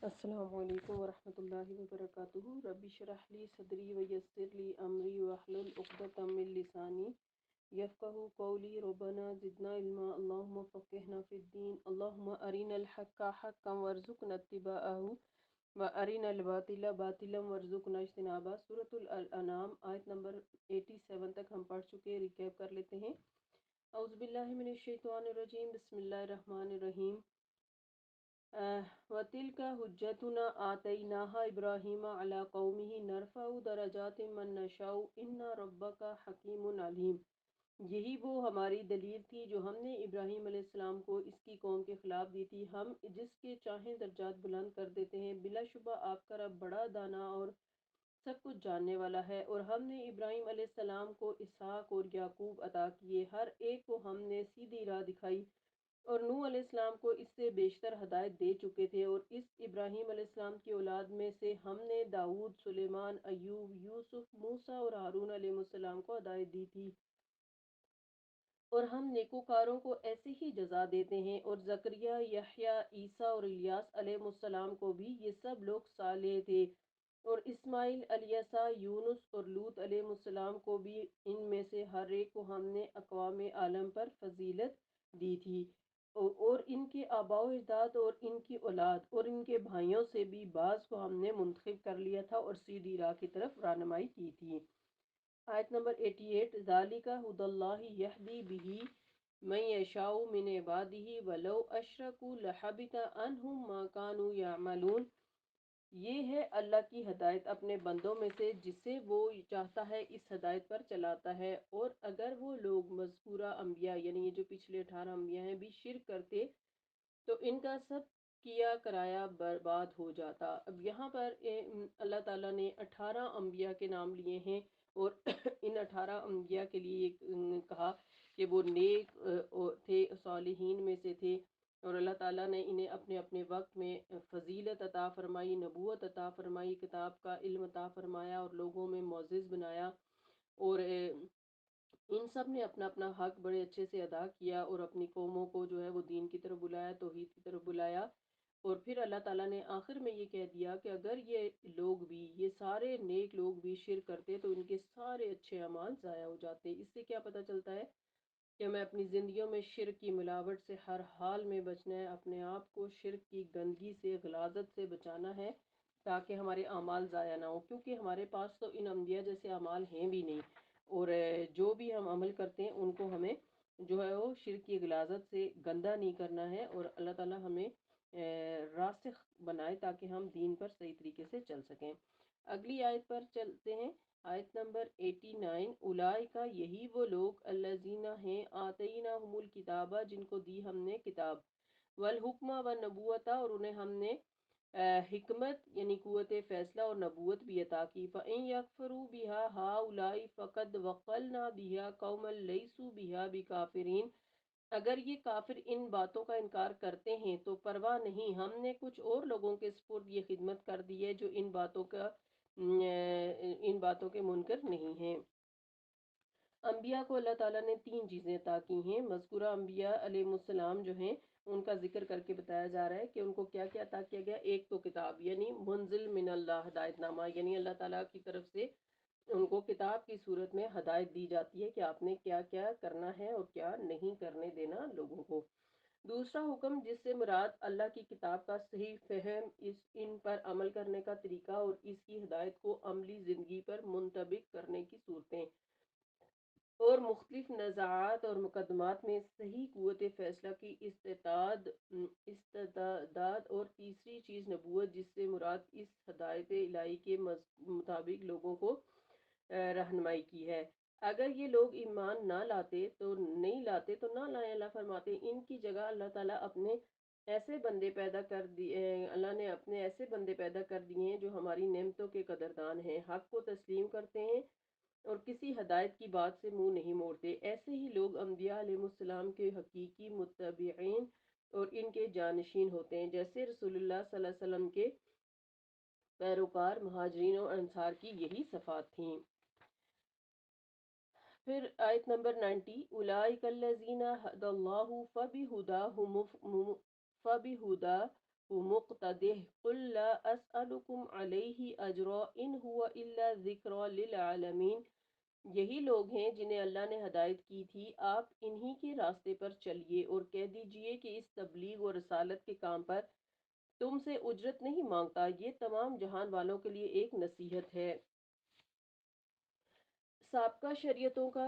السلام علیکم ورحمۃ اللہ وبرکاتہ۔ رب اشرح لی صدری ویسر لی امری واحلل عقدۃ من لسانی یفقہوا قولی۔ ربنا زدنا علما، اللہم فقہنا فی الدین، اللہم ارنا الحق حقا وارزقنا اتباعہ وارنا الباطل باطلا وارزقنا اجتنابہ۔ سورۃ الانعام آیت نمبر 87 تک ہم پڑھ چکے، ریکیپ کر لیتے ہیں۔ اعوذ باللہ من الشیطان الرجیم، بسم اللہ الرحمن الرحیم۔ وَتِلْكَ حُجَّتُنَا آتَيْنَاهَا إِبْرَاهِيمَ عَلَى قَوْمِهِ نَرْفَعُ دَرَجَاتٍ مَّن نَّشَاءُ إِنَّ رَبَّكَ حَكِيمٌ عَلِيمٌ۔ یہی وہ ہماری دلیل تھی جو ہم نے ابراہیم علیہ السلام کو اس کی قوم کے خلاف دی تھی، ہم جس کے چاہیں درجات بلند کر دیتے ہیں۔ بلا شبہ آپ کا رب بڑا دانا اور سب کچھ جاننے والا ہے۔ اور ہم نے ابراہیم علیہ السلام کو اسحاق اور یعقوب عطا کیے، ہر ایک کو ہم نے سیدھی راہ دکھائی، اور نوح علیہ السلام کو اس سے بیشتر ہدایت دے چکے تھے۔ اور اس ابراہیم علیہ السلام کی اولاد میں سے ہم نے داؤد، سلیمان، ایوب، یوسف، موسیٰ اور ہارون علیہ السلام کو ہدایت دی تھی، اور ہم نیکوکاروں کو ایسے ہی جزا دیتے ہیں۔ اور زکریا، یحییٰ، عیسیٰ اور الیاس علیہ السلام کو بھی یہ سب لوگ صالح تھے، اور اسماعیل، الیسع، یونس اور لوط علیہ السلام کو بھی ان میں سے ہر ایک کو ہم نے اقوام عالم پر فضیلت دی تھی، اور ان کے آباء و اجداد اور ان کی اولاد اور ان کے بھائیوں سے بھی بعض کو ہم نے منتخب کر لیا تھا اور سیدھی راہ کی طرف رہنمائی کی تھی۔ آیت نمبر 88، ذالک ھدی اللہ یہدی بہ من یشاء من عبادہ ولو اشرکوا لحبط عنہم ما کانوا یعملون۔ یہ ہے اللہ کی ہدایت اپنے بندوں میں سے جسے وہ چاہتا ہے اس ہدایت پر چلاتا ہے، اور اگر وہ لوگ مذکورہ انبیاء یعنی یہ جو پچھلے 18 انبیاء ہیں بھی شرک کرتے تو ان کا سب کیا کرایا برباد ہو جاتا۔ اب یہاں پر اللہ تعالیٰ نے 18 انبیاء کے نام لیے ہیں، اور ان 18 انبیاء کے لیے یہ کہا کہ وہ نیک تھے، صالحین میں سے تھے، اور اللہ تعالیٰ نے انہیں اپنے اپنے وقت میں فضیلت عطا فرمائی، نبوت عطا فرمائی، کتاب کا علم عطا فرمایا اور لوگوں میں معزز بنایا، اور ان سب نے اپنا اپنا حق بڑے اچھے سے ادا کیا، اور اپنی قوموں کو جو ہے وہ دین کی طرف بلایا، توحید کی طرف بلایا۔ اور پھر اللہ تعالیٰ نے آخر میں یہ کہہ دیا کہ اگر یہ لوگ بھی، یہ سارے نیک لوگ بھی شرک کرتے تو ان کے سارے اچھے اعمال ضائع ہو جاتے۔ اس سے کیا پتہ چلتا ہے کہ ہمیں اپنی زندگیوں میں شرک کی ملاوٹ سے ہر حال میں بچنا ہے، اپنے آپ کو شرک کی گندگی سے، غلاظت سے بچانا ہے، تاکہ ہمارے اعمال ضائع نہ ہو، کیونکہ ہمارے پاس تو ان انبیاء جیسے اعمال ہیں بھی نہیں، اور جو بھی ہم عمل کرتے ہیں ان کو ہمیں جو ہے وہ شرک کی غلاظت سے گندا نہیں کرنا ہے، اور اللہ تعالیٰ ہمیں راسخ بنائے تاکہ ہم دین پر صحیح طریقے سے چل سکیں۔ اگلی آیت پر چلتے ہیں، آیت نمبر 89، اولئک، یہی وہ لوگ، الذین ہیں، آتیناہم الکتاب، جن کو دی ہم نے کتاب، والحکمہ والنبوۃ، اور انہیں ہم نے حکمت یعنی قوت فیصلہ اور نبوت بھی عطا کی۔ فَإِن يَكْفُرُوا بِهَا هَؤُلَاءِ فَقَدْ وَكَّلْنَا بِهَا قَوْمًا لَيْسُوا بِهَا بِكَافِرِينَ۔ اگر یہ کافر ان باتوں کا انکار کرتے ہیں تو پرواہ نہیں، ہم نے کچھ اور لوگوں کے سپرد یہ خدمت کر دی ہے جو ان باتوں کے منکر نہیں ہیں۔ انبیاء کو اللہ تعالیٰ نے 3 چیزیں عطا کی ہیں۔ مذکورہ انبیاء علیہ السلام جو ہیں ان کا ذکر کر کے بتایا جا رہا ہے کہ ان کو کیا کیا عطا کیا گیا۔ ایک تو کتاب یعنی منزل من اللہ، ہدایت نامہ، یعنی اللہ تعالیٰ کی طرف سے ان کو کتاب کی صورت میں ہدایت دی جاتی ہے کہ آپ نے کیا کیا کرنا ہے اور کیا نہیں کرنے دینا لوگوں کو۔ دوسرا حکم جس سے مراد اللہ کی کتاب کا صحیح فہم، ان پر عمل کرنے کا طریقہ اور اس کی ہدایت کو عملی زندگی پر منطبق کرنے کی صورتیں، اور مختلف نزاعات اور مقدمات میں صحیح قوت فیصلہ کی استعداد، اور تیسری چیز نبوت جس سے مراد اس ہدایت الہی کے مطابق لوگوں کو رہنمائی کی ہے۔ اگر یہ لوگ ایمان نہ لاتے تو نہ لائیں، اللہ فرماتے ان کی جگہ اللہ تعالیٰ اپنے ایسے بندے پیدا کر دیے، اللہ نے اپنے ایسے بندے پیدا کر دیے ہیں جو ہماری نعمتوں کے قدردان ہیں، حق کو تسلیم کرتے ہیں اور کسی ہدایت کی بات سے منہ نہیں موڑتے۔ ایسے ہی لوگ انبیاء علیہ السلام کے حقیقی متبعین اور ان کے جانشین ہوتے ہیں، جیسے رسول اللہ صلی اللہ علیہ وسلم کے پیروکار مہاجرین اور انصار کی یہی صفات تھیں۔ پھر آیت نمبر 90، اولئک الذین ھدی اللہ فبہداہ مقتدہ قل لا اسألکم علیہ اجرا ان ہوا الا ذکر للعالمین۔ یہی لوگ ہیں جنہیں اللہ نے ہدایت کی تھی، آپ انہی کے راستے پر چلیے اور کہہ دیجئے کہ اس تبلیغ و رسالت کے کام پر تم سے اجرت نہیں مانگتا، یہ تمام جہان والوں کے لیے ایک نصیحت ہے۔ سابقہ شریعتوں کا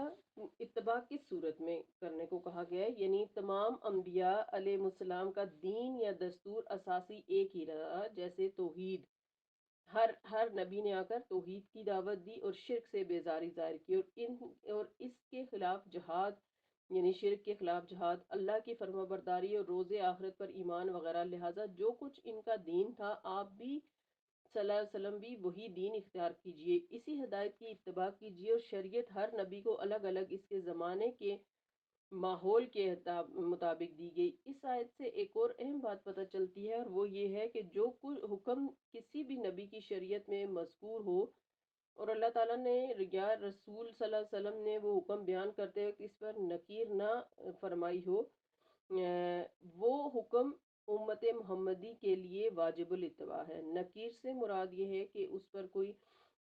اتباع کس صورت میں کرنے کو کہا گیا ہے؟ یعنی تمام انبیاء علیہ السلام کا دین یا دستور اساسی ایک ہی رہا، جیسے توحید۔ ہر نبی نے آ کر توحید کی دعوت دی اور شرک سے بیزاری ظاہر کی، اور اس کے خلاف جہاد، یعنی شرک کے خلاف جہاد، اللہ کی فرما برداری اور روز آخرت پر ایمان وغیرہ۔ لہٰذا جو کچھ ان کا دین تھا، آپ بھی صلی اللہ علیہ وسلم بھی وہی دین اختیار کیجئے، اسی ہدایت کی اتباع کیجئے، اور شریعت ہر نبی کو الگ الگ اس کے زمانے کے ماحول کے مطابق دی گئی۔ اس آیت سے ایک اور اہم بات پتہ چلتی ہے، اور وہ یہ ہے کہ جو کوئی حکم کسی بھی نبی کی شریعت میں مذکور ہو اور اللہ تعالیٰ نے یا رسول صلی اللہ علیہ وسلم نے وہ حکم بیان کرتے ہوئے اس پر نکیر نہ فرمائی ہو، وہ حکم امت محمدی کے لیے واجب الاتباع ہے۔ نکیر سے مراد یہ ہے کہ اس پر کوئی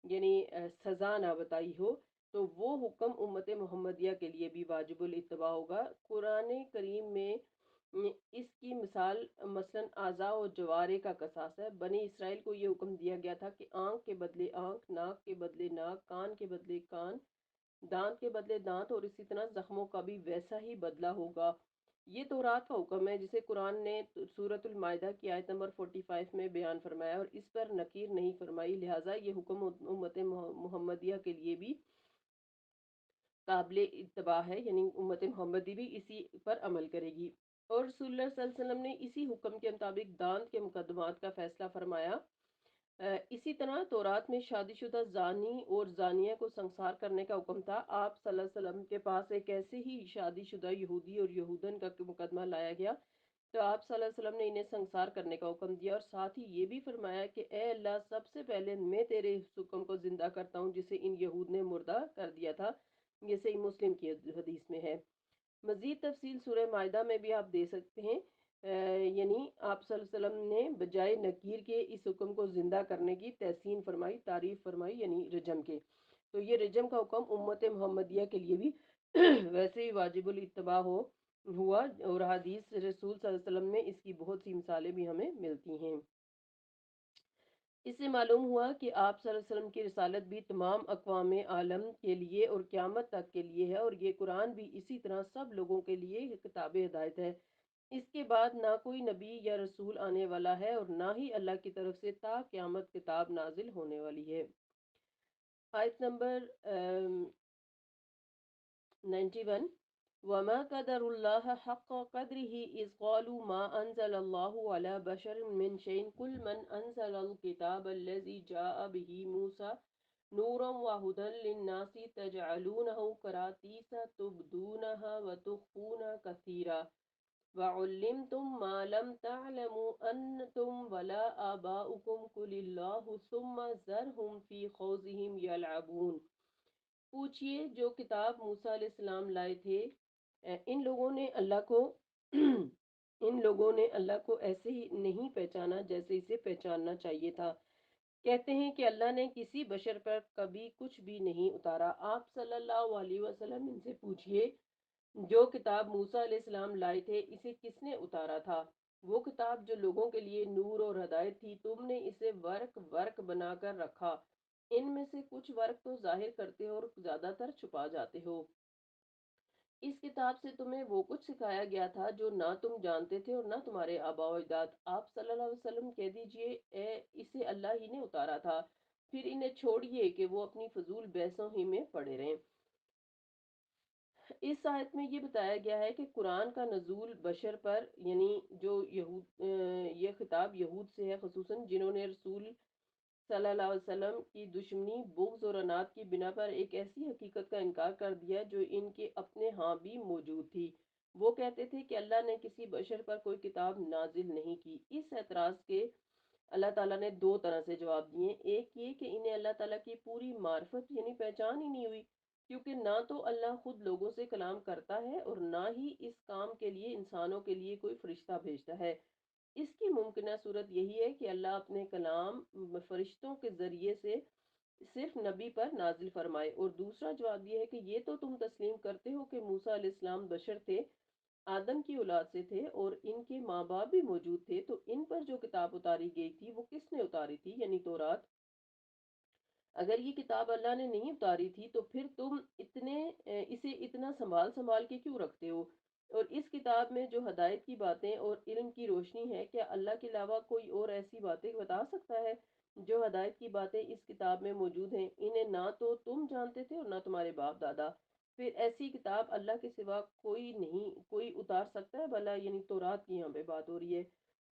یعنی سزا نہ بتائی ہو، تو وہ حکم امت محمدیہ کے لیے بھی واجب الاتباع ہوگا۔ قرآن کریم میں اس کی مثال مثلاً اعضاء و جوارے کا قصاص ہے۔ بنی اسرائیل کو یہ حکم دیا گیا تھا کہ آنکھ کے بدلے آنکھ، ناک کے بدلے ناک، کان کے بدلے کان، دانت کے بدلے دانت، اور اسی طرح زخموں کا بھی ویسا ہی بدلہ ہوگا۔ یہ تورات کا حکم ہے جسے قرآن نے سورۃ المائدہ کی آیت نمبر 45 میں بیان فرمایا اور اس پر نکیر نہیں فرمائی، لہٰذا یہ حکم امت محمدیہ کے لیے بھی قابل اتباع ہے، یعنی امت محمدی بھی اسی پر عمل کرے گی۔ اور رسول اللہ صلی اللہ علیہ وسلم نے اسی حکم کے مطابق دانت کے مقدمات کا فیصلہ فرمایا۔ اسی طرح تورات میں شادی شدہ زانی اور زانیہ کو سنسار کرنے کا حکم تھا۔ آپ صلی اللہ علیہ وسلم کے پاس ایک ایسے ہی شادی شدہ یہودی اور یہودن کا مقدمہ لایا گیا، تو آپ صلی اللہ علیہ وسلم نے انہیں سنسار کرنے کا حکم دیا، اور ساتھ ہی یہ بھی فرمایا کہ اے اللہ، سب سے پہلے میں تیرے اس حکم کو زندہ کرتا ہوں جسے ان یہود نے مردہ کر دیا تھا۔ یہ صحیح مسلم کی حدیث میں ہے۔ مزید تفصیل سورہ مائدہ میں بھی آپ دے سکتے ہیں، یعنی آپ صلی اللہ علیہ وسلم نے بجائے نکیر کے اس حکم کو زندہ کرنے کی تحسین فرمائی، تعریف فرمائی، یعنی رجم کے۔ تو یہ رجم کا حکم امت محمدیہ کے لیے بھی ویسے ہی واجب الاتباع ہوا، اور حدیث رسول صلی اللہ علیہ وسلم میں اس کی بہت سی مثالیں بھی ہمیں ملتی ہیں۔ اس سے معلوم ہوا کہ آپ صلی اللہ علیہ وسلم کی رسالت بھی تمام اقوام عالم کے لیے اور قیامت تک کے لیے ہے، اور یہ قرآن بھی اسی طرح سب لوگوں کے لیے کتاب ہدایت ہے۔ اس کے بعد نہ کوئی نبی یا رسول آنے والا ہے، اور نہ ہی اللہ کی طرف سے تا قیامت کتاب نازل ہونے والی ہے۔ آیت نمبر 91، وما قدر الله حق قدره إذ قالوا ما أنزل الله على بشر من شيء قل من أنزل الكتاب الذي جاء به موسى نورا وهدى للناس تجعلونه كراتيس تبدونها وتخفون كثيرا وعلمتم ما لم تعلموا أنتم ولا آباؤكم قل الله ثم ذرهم في خوضهم يلعبون۔ پوچھئے جو کتاب موسیٰ علیہ السلام لائے تھے، ان لوگوں نے اللہ کو ان لوگوں نے اللہ کو ایسے ہی نہیں پہچانا جیسے اسے پہچاننا چاہیے تھا۔ کہتے ہیں کہ اللہ نے کسی بشر پر کبھی کچھ بھی نہیں اتارا۔ آپ صلی اللہ علیہ وسلم ان سے پوچھئے جو کتاب موسیٰ علیہ السلام لائے تھے اسے کس نے اتارا تھا؟ وہ کتاب جو لوگوں کے لیے نور اور ہدایت تھی، تم نے اسے ورق بنا کر رکھا، ان میں سے کچھ ورق تو ظاہر کرتے ہو اور زیادہ تر چھپا جاتے ہو۔ اس کتاب سے تمہیں وہ کچھ سکھایا گیا تھا جو نہ تم جانتے تھے اور نہ تمہارے آباء و اجداد۔ آپ صلی اللہ علیہ وسلم کہہ دیجئے اسے اللہ ہی نے اتارا تھا، پھر انہیں چھوڑیے کہ وہ اپنی فضول بحثوں ہی میں پڑے رہیں۔ اس آیت میں یہ بتایا گیا ہے کہ قرآن کا نزول بشر پر، یعنی جو یہ خطاب یہود سے ہے خصوصاً، جنہوں نے رسول صلی اللہ علیہ وسلم کی دشمنی، بغض اور عناد کی بنا پر ایک ایسی حقیقت کا انکار کر دیا جو ان کے اپنے ہاں بھی موجود تھی۔ وہ کہتے تھے کہ اللہ نے کسی بشر پر کوئی کتاب نازل نہیں کی۔ اس اعتراض کے اللہ تعالیٰ نے دو طرح سے جواب دیے۔ ایک یہ کہ انہیں اللہ تعالیٰ کی پوری معرفت یعنی پہچان ہی نہیں ہوئی، کیونکہ نہ تو اللہ خود لوگوں سے کلام کرتا ہے اور نہ ہی اس کام کے لیے انسانوں کے لیے کوئی فرشتہ بھیجتا ہے۔ اس کی ممکنہ صورت یہی ہے کہ اللہ اپنے کلام فرشتوں کے ذریعے سے صرف نبی پر نازل فرمائے، اور دوسرا جواب یہ ہے کہ یہ تو تم تسلیم کرتے ہو کہ موسیٰ علیہ السلام بشر تھے، آدم کی اولاد سے تھے، اور ان کے ماں باپ بھی موجود تھے، تو ان پر جو کتاب اتاری گئی تھی وہ کس نے اتاری تھی، یعنی تورات؟ اگر یہ کتاب اللہ نے نہیں اتاری تھی تو پھر تم اسے اتنا سنبھال سنبھال کے کیوں رکھتے ہو؟ اور اس کتاب میں جو ہدایت کی باتیں اور علم کی روشنی ہے، کیا اللہ کے علاوہ کوئی اور ایسی باتیں بتا سکتا ہے جو ہدایت کی باتیں اس کتاب میں موجود ہیں؟ انہیں نہ تو تم جانتے تھے اور نہ تمہارے باپ دادا، پھر ایسی کتاب اللہ کے سوا کوئی اتار سکتا ہے بھلا؟ یعنی تورات کی یہاں پہ بات ہو رہی ہے۔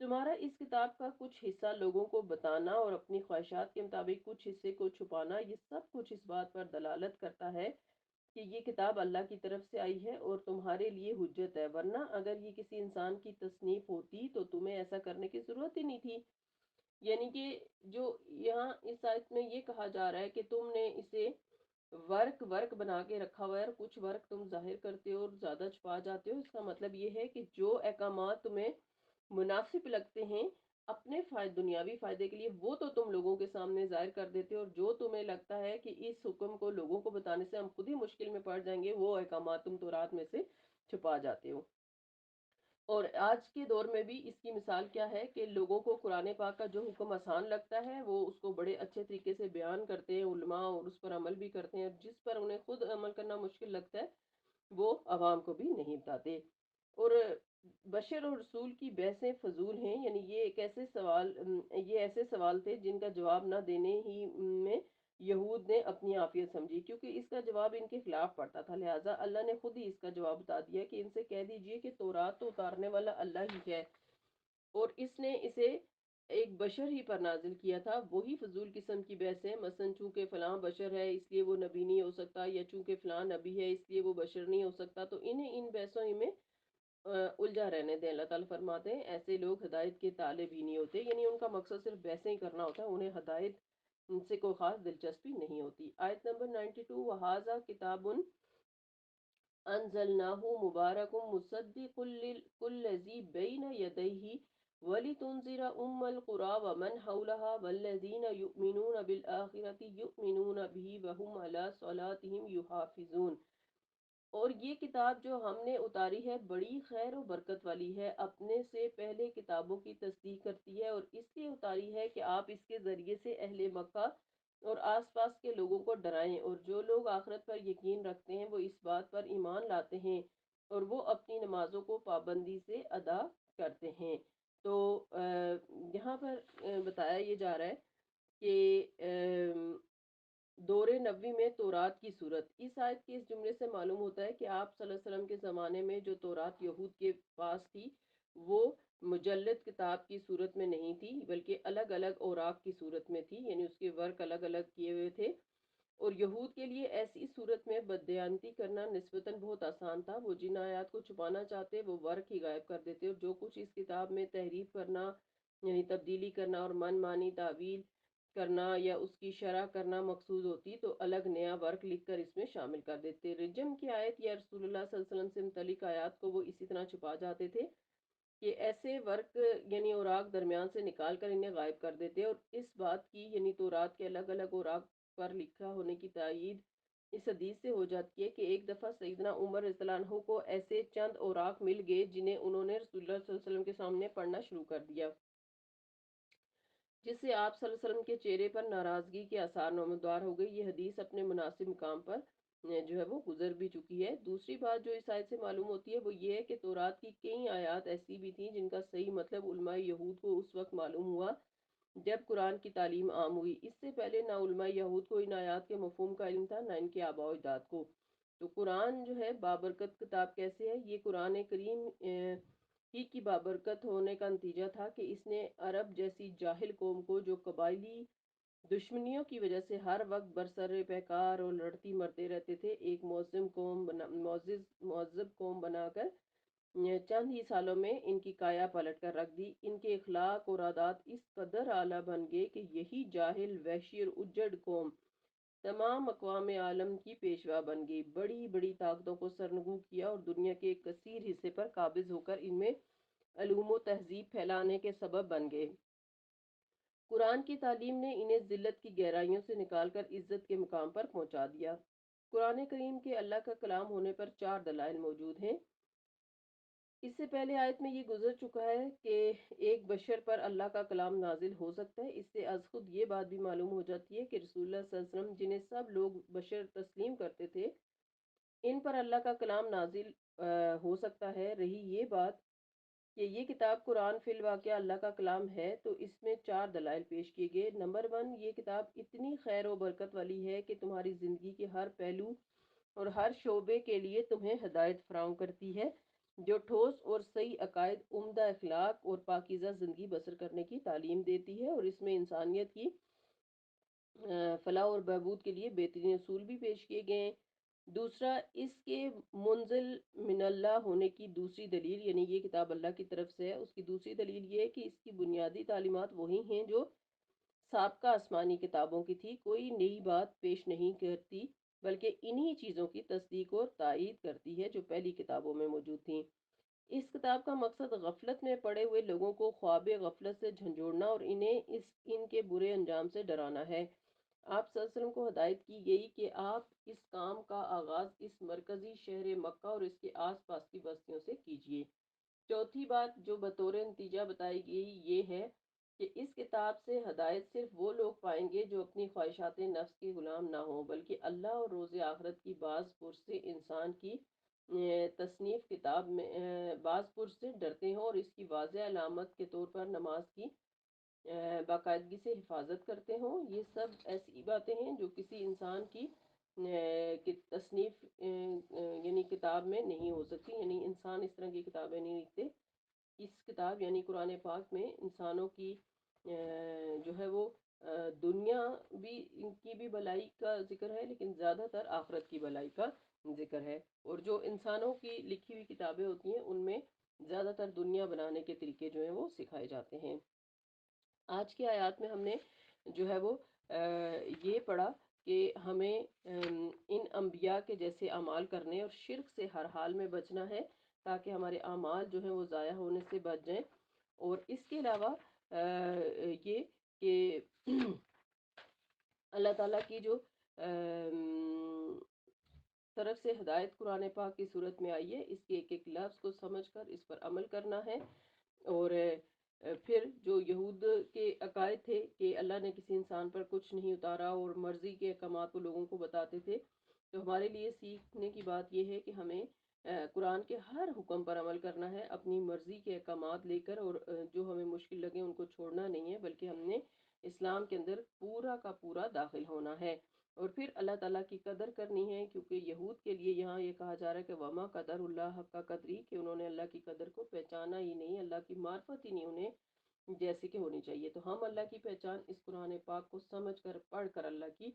تمہارا اس کتاب کا کچھ حصہ لوگوں کو بتانا اور اپنی خواہشات کے مطابق کچھ حصے کو چھپانا، یہ سب کچھ اس بات پر دلالت کرتا ہے کہ یہ کتاب اللہ کی طرف سے آئی ہے اور تمہارے لیے حجت ہے، ورنہ اگر یہ کسی انسان کی تصنیف ہوتی تو تمہیں ایسا کرنے کی ضرورت ہی نہیں تھی۔ یعنی کہ جو یہاں اس آیت میں یہ کہا جا رہا ہے کہ تم نے اسے ورک بنا کے رکھا ہوا ہے، اور کچھ ورک تم ظاہر کرتے ہو اور زیادہ چھپا جاتے ہو، اس کا مطلب یہ ہے کہ جو احکامات تمہیں مناسب لگتے ہیں اپنے دنیاوی فائدے کے لیے، وہ تو تم لوگوں کے سامنے ظاہر کر دیتے ہو، اور جو تمہیں لگتا ہے کہ اس حکم کو لوگوں کو بتانے سے ہم خود ہی مشکل میں پڑ جائیں گے، وہ احکامات تم تورات میں سے چھپا جاتے ہو۔ اور آج کے دور میں بھی اس کی مثال کیا ہے کہ لوگوں کو قرآن پاک کا جو حکم آسان لگتا ہے وہ اس کو بڑے اچھے طریقے سے بیان کرتے ہیں علماء، اور اس پر عمل بھی کرتے ہیں، اور جس پر انہیں خود عمل کرنا مشکل لگتا ہے وہ عوام کو بھی نہیں بتاتے۔ اور بشر اور رسول کی بحثیں فضول ہیں، یعنی یہ ایسے سوال تھے جن کا جواب نہ دینے ہی میں یہود نے اپنی عافیت سمجھی، کیونکہ اس کا جواب ان کے خلاف پڑتا تھا، لہٰذا اللہ نے خود ہی اس کا جواب بتا دیا کہ ان سے کہہ دیجئے کہ تورات تو اتارنے والا اللہ ہی ہے، اور اس نے اسے ایک بشر ہی پر نازل کیا تھا۔ وہی فضول قسم کی بحثیں، مثلا چونکہ فلاں بشر ہے اس لیے وہ نبی نہیں ہو سکتا، یا چونکہ فلاں نبی ہے اس لیے وہ بشر نہیں ہو سکتا، تو انہیں ان بحثوں میں الجھا رہنے دیں۔ اللہ تعالیٰ فرماتے ہیں ایسے لوگ ہدایت کے طالب ہی نہیں ہوتے، یعنی ان کا مقصد صرف بحثیں ہی کرنا ہوتا ہے، انہیں ہدایت ان سے کوئی خاص دلچسپی نہیں ہوتی۔ آیت نمبر 92، وَهَذَا كِتَابٌ أَنزَلْنَاهُ مُبَارَكٌ مُصَدِّقٌ لِّلَّذِي بَيْنَ يَدَيْهِ وَلِتُنذِرَ أُمَّ الْقُرَىٰ وَمَنْ حَوْلَهَا وَالَّذِينَ يُؤْمِنُونَ بِالْآخِرَةِ يُؤْمِنُونَ بِهِ وَهُمْ عَلَىٰ صَلَاتِهِمْ يُحَافِظُونَ۔ اور یہ کتاب جو ہم نے اتاری ہے بڑی خیر و برکت والی ہے، اپنے سے پہلے کتابوں کی تصدیق کرتی ہے، اور اس لیے اتاری ہے کہ آپ اس کے ذریعے سے اہل مکہ اور آس پاس کے لوگوں کو ڈرائیں، اور جو لوگ آخرت پر یقین رکھتے ہیں وہ اس بات پر ایمان لاتے ہیں اور وہ اپنی نمازوں کو پابندی سے ادا کرتے ہیں۔ تو یہاں پر بتایا یہ جا رہا ہے کہ دور نبوی میں تورات کی صورت، اس آیت کے اس جملے سے معلوم ہوتا ہے کہ آپ صلی اللہ علیہ وسلم کے زمانے میں جو تورات یہود کے پاس تھی وہ مجلد کتاب کی صورت میں نہیں تھی، بلکہ الگ الگ اوراق کی صورت میں تھی، یعنی اس کے ورق الگ الگ کیے ہوئے تھے، اور یہود کے لیے ایسی صورت میں بددیانتی کرنا نسبتاً بہت آسان تھا۔ وہ جن آیات کو چھپانا چاہتے وہ ورق ہی غائب کر دیتے، اور جو کچھ اس کتاب میں تحریف کرنا یعنی تبدیلی کرنا اور من مانی تعویل کرنا یا اس کی شرح کرنا مقصود ہوتی تو الگ نیا ورق لکھ کر اس میں شامل کر دیتے۔ رجم کی آیت یا رسول اللہ صلی اللہ علیہ وسلم سے متعلق آیات کو وہ اسی طرح چھپا جاتے تھے کہ ایسے ورق یعنی اوراق درمیان سے نکال کر انہیں غائب کر دیتے، اور اس بات کی یعنی تورات کے الگ الگ اوراق پر لکھا ہونے کی تائید اس حدیث سے ہو جاتی ہے کہ ایک دفعہ سیدنا عمر رضی اللہ عنہ کو ایسے چند اوراق مل گئے جنہیں انہوں نے رسول اللہ صلی اللہ علیہ وسلم کے سامنے پڑھنا شروع کر دیا، جس سے آپ صلی اللہ علیہ وسلم کے چہرے پر ناراضگی کے آثار نمودار ہو گئی۔ یہ حدیث اپنے مناسب مقام پر جو ہے وہ گزر بھی چکی ہے۔ دوسری بات جو اس آیت سے معلوم ہوتی ہے وہ یہ ہے کہ تورات کی کئی آیات ایسی بھی تھیں جن کا صحیح مطلب علماء یہود کو اس وقت معلوم ہوا جب قرآن کی تعلیم عام ہوئی، اس سے پہلے نہ علماء یہود کو ان آیات کے مفہوم کا علم تھا نہ ان کے آباء و اجداد کو۔ تو قرآن جو ہے بابرکت کتاب کیسے ہے؟ یہ قرآن کریم ہی کی بابرکت ہونے کا نتیجہ تھا کہ اس نے عرب جیسی جاہل قوم کو جو قبائلی دشمنیوں کی وجہ سے ہر وقت برسر پیکار اور لڑتی مرتے رہتے تھے، ایک مہذب قوم بنا کر چند ہی سالوں میں ان کی کایا پلٹ کر رکھ دی۔ ان کے اخلاق اور عادات اس قدر اعلیٰ بن گئے کہ یہی جاہل وحشی اور اجڑ قوم تمام اقوام عالم کی پیشوا بن گئی، بڑی بڑی طاقتوں کو سرنگوں کیا اور دنیا کے ایک کثیر حصے پر قابض ہو کر ان میں علوم و تہذیب پھیلانے کے سبب بن گئے۔ قرآن کی تعلیم نے انہیں ذلت کی گہرائیوں سے نکال کر عزت کے مقام پر پہنچا دیا۔ قرآن کریم کے اللہ کا کلام ہونے پر 4 دلائل موجود ہیں۔ اس سے پہلے آیت میں یہ گزر چکا ہے کہ ایک بشر پر اللہ کا کلام نازل ہو سکتا ہے۔ اس سے از خود یہ بات بھی معلوم ہو جاتی ہے کہ رسول اللہ صلی اللہ علیہ وسلم جنہیں سب لوگ بشر تسلیم کرتے تھے، ان پر اللہ کا کلام نازل ہو سکتا ہے۔ رہی یہ بات کہ یہ کتاب قرآن فی الواقع اللہ کا کلام ہے، تو اس میں 4 دلائل پیش کیے گئے۔ نمبر 1، یہ کتاب اتنی خیر و برکت والی ہے کہ تمہاری زندگی کے ہر پہلو اور ہر شعبے کے لیے تمہیں ہدایت فراہم کرتی ہے، جو ٹھوس اور صحیح عقائد، عمدہ اخلاق اور پاکیزہ زندگی بسر کرنے کی تعلیم دیتی ہے، اور اس میں انسانیت کی فلاح اور بہبود کے لیے بہترین اصول بھی پیش کیے گئے ہیں۔ دوسرا، اس کے منزل من اللہ ہونے کی دوسری دلیل، یعنی یہ کتاب اللہ کی طرف سے ہے، اس کی دوسری دلیل یہ ہے کہ اس کی بنیادی تعلیمات وہی ہیں جو سابقہ آسمانی کتابوں کی تھی، کوئی نئی بات پیش نہیں کرتی، بلکہ انہی چیزوں کی تصدیق اور تائید کرتی ہے جو پہلی کتابوں میں موجود تھیں۔ اس کتاب کا مقصد غفلت میں پڑے ہوئے لوگوں کو خواب غفلت سے جھنجھوڑنا اور انہیں ان کے برے انجام سے ڈرانا ہے۔ آپ صلی اللہ علیہ وسلم کو ہدایت کی گئی کہ آپ اس کام کا آغاز اس مرکزی شہر مکہ اور اس کے آس پاس کی بستیوں سے کیجیے۔ چوتھی بات جو بطور نتیجہ بتائی گئی یہ ہے کہ اس کتاب سے ہدایت صرف وہ لوگ پائیں گے جو اپنی خواہشات نفس کے غلام نہ ہوں، بلکہ اللہ اور روز آخرت کی باز پرس سے انسان کی تصنیف کتاب میں باز پرس سے ڈرتے ہوں، اور اس کی واضح علامت کے طور پر نماز کی باقاعدگی سے حفاظت کرتے ہوں۔ یہ سب ایسی باتیں ہیں جو کسی انسان کی تصنیف یعنی کتاب میں نہیں ہو سکتی، یعنی انسان اس طرح کی کتابیں نہیں لکھتے۔ اس کتاب یعنی قرآن پاک میں انسانوں کی جو ہے وہ دنیا بھی کی بھی بھلائی کا ذکر ہے، لیکن زیادہ تر آخرت کی بھلائی کا ذکر ہے، اور جو انسانوں کی لکھی ہوئی کتابیں ہوتی ہیں ان میں زیادہ تر دنیا بنانے کے طریقے جو ہیں وہ سکھائے جاتے ہیں۔ آج کی آیات میں ہم نے جو ہے وہ یہ پڑھا کہ ہمیں ان انبیاء کے جیسے اعمال کرنے اور شرک سے ہر حال میں بچنا ہے، تاکہ ہمارے اعمال جو ہیں وہ ضائع ہونے سے بچ جائیں۔ اور اس کے علاوہ یہ کہ اللہ تعالیٰ کی جو طرف سے ہدایت قرآن پاک کی صورت میں آئی ہے، اس کے ایک ایک لفظ کو سمجھ کر اس پر عمل کرنا ہے۔ اور پھر جو یہود کے عقائد تھے کہ اللہ نے کسی انسان پر کچھ نہیں اتارا اور مرضی کے احکامات کو لوگوں کو بتاتے تھے، تو ہمارے لیے سیکھنے کی بات یہ ہے کہ ہمیں قرآن کے ہر حکم پر عمل کرنا ہے، اپنی مرضی کے احکامات لے کر، اور جو ہمیں مشکل لگے ان کو چھوڑنا نہیں ہے، بلکہ ہم نے اسلام کے اندر پورا کا پورا داخل ہونا ہے۔ اور پھر اللہ تعالیٰ کی قدر کرنی ہے، کیونکہ یہود کے لیے یہاں یہ کہا جا رہا ہے کہ وما قدر اللہ حق کا قدری، کہ انہوں نے اللہ کی قدر کو پہچانا ہی نہیں، اللہ کی معرفت ہی نہیں انہیں جیسے کہ ہونی چاہیے۔ تو ہم اللہ کی پہچان اس قرآن پاک کو سمجھ کر پڑھ کر اللہ کی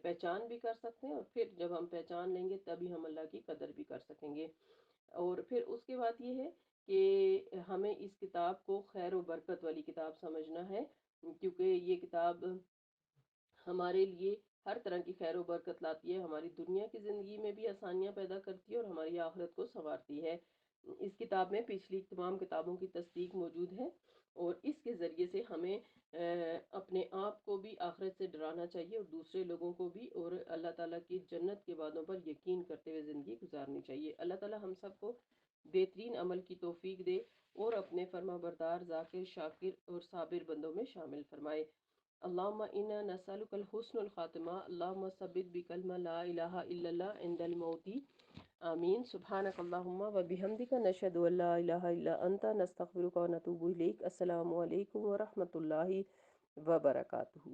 پہچان بھی کر سکتے ہیں، اور پھر جب ہم پہچان لیں گے تبھی ہم اللہ کی قدر بھی کر سکیں گے۔ اور پھر اس کے بعد یہ ہے کہ ہمیں اس کتاب کو خیر و برکت والی کتاب سمجھنا ہے، کیونکہ یہ کتاب ہمارے لیے ہر طرح کی خیر و برکت لاتی ہے، ہماری دنیا کی زندگی میں بھی آسانیاں پیدا کرتی ہے اور ہماری آخرت کو سنوارتی ہے۔ اس کتاب میں پچھلی تمام کتابوں کی تصدیق موجود ہے، اور اس کے ذریعے سے ہمیں اپنے آپ کو بھی آخرت سے ڈرانا چاہیے اور دوسرے لوگوں کو بھی، اور اللہ تعالیٰ کی جنت کے وعدوں پر یقین کرتے ہوئے زندگی گزارنی چاہیے۔ اللہ تعالیٰ ہم سب کو بہترین عمل کی توفیق دے اور اپنے فرما بردار، ذاکر، شاکر اور صابر بندوں میں شامل فرمائے۔ اللہم انا نسألک الحسن الخاتمہ، اللہم ثبت بکلمہ لا الہ الا اللہ عند الموت، آمین۔ سبحانک اللہم و بحمدک، نشہد ان لا الہ الا انت، نستغفرک و نتوب الیک۔ السلام علیکم ورحمۃ اللہ وبرکاتہ۔